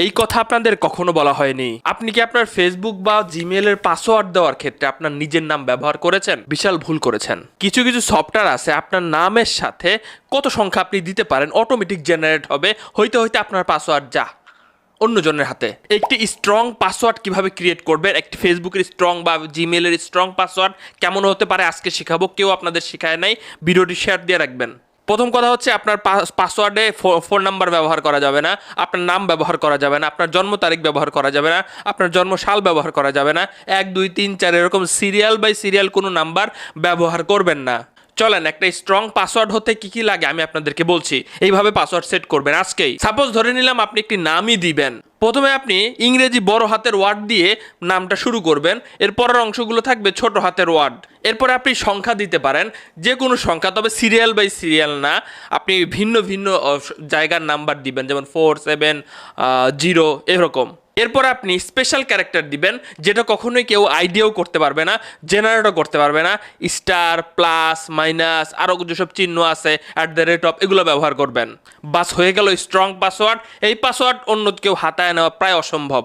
এই কথা আপনাদের কখনো বলা হয়নি। আপনি কি আপনার ফেসবুক বা জিমেইলের পাসওয়ার্ড দেওয়ার ক্ষেত্রে আপনার নিজের নাম ব্যবহার করেছেন? বিশাল ভুল করেছেন। কিছু কিছু সফটওয়্যার আছে আপনার নামের সাথে কত সংখ্যা আপনি দিতে পারেন অটোমেটিক জেনারেট হবে, হইতে হইতে আপনার পাসওয়ার্ড যা অন্যজনের হাতে। একটি স্ট্রং পাসওয়ার্ড কিভাবে ক্রিয়েট করবেন, একটি ফেসবুকের স্ট্রং বা জিমেইলের স্ট্রং পাসওয়ার্ড কেমন হতে পারে আজকে শেখাবো। কেউ আপনাদের শেখায় নাই, ভিডিওটি শেয়ার দিয়ে রাখবেন। প্রথম কথা হচ্ছে আপনার পাসওয়ার্ডে ফোন নাম্বার ব্যবহার করা যাবে না, আপনার নাম ব্যবহার করা যাবে না, আপনার জন্ম তারিখ ব্যবহার করা যাবে না, আপনার জন্ম সাল ব্যবহার করা যাবে না, 1 2 3 4 এরকম সিরিয়াল বাই সিরিয়াল কোনো নাম্বার ব্যবহার করবেন না। চলেন একটা স্ট্রং পাসওয়ার্ড হতে কি কি লাগে আমি আপনাদেরকে বলছি। এইভাবে পাসওয়ার্ড সেট করবেন আজকেই। সাপোজ ধরে নিলাম আপনি একটি নামই দিবেন। প্রথমে আপনি ইংরেজি বড় হাতের ওয়ার্ড দিয়ে নামটা শুরু করবেন, এর পরের অংশগুলো থাকবে ছোট হাতের ওয়ার্ড। এরপরে আপনি সংখ্যা দিতে পারেন, যে কোনো সংখ্যা, তবে সিরিয়াল বাই সিরিয়াল না। আপনি ভিন্ন ভিন্ন জায়গার নাম্বার দিবেন, যেমন 4 7 0 এরকম। এরপর আপনি স্পেশাল ক্যারেক্টার দিবেন, যেটা কখনোই কেউ আইডিয়াও করতে পারবে না, জেনারেটও করতে পারবে না। স্টার, প্লাস, মাইনাস, আরও যেসব চিহ্ন আছে, @ এগুলো ব্যবহার করবেন। বাস হয়ে গেল স্ট্রং পাসওয়ার্ড। এই পাসওয়ার্ড অন্য কেউ হাতায় নেওয়া প্রায় অসম্ভব।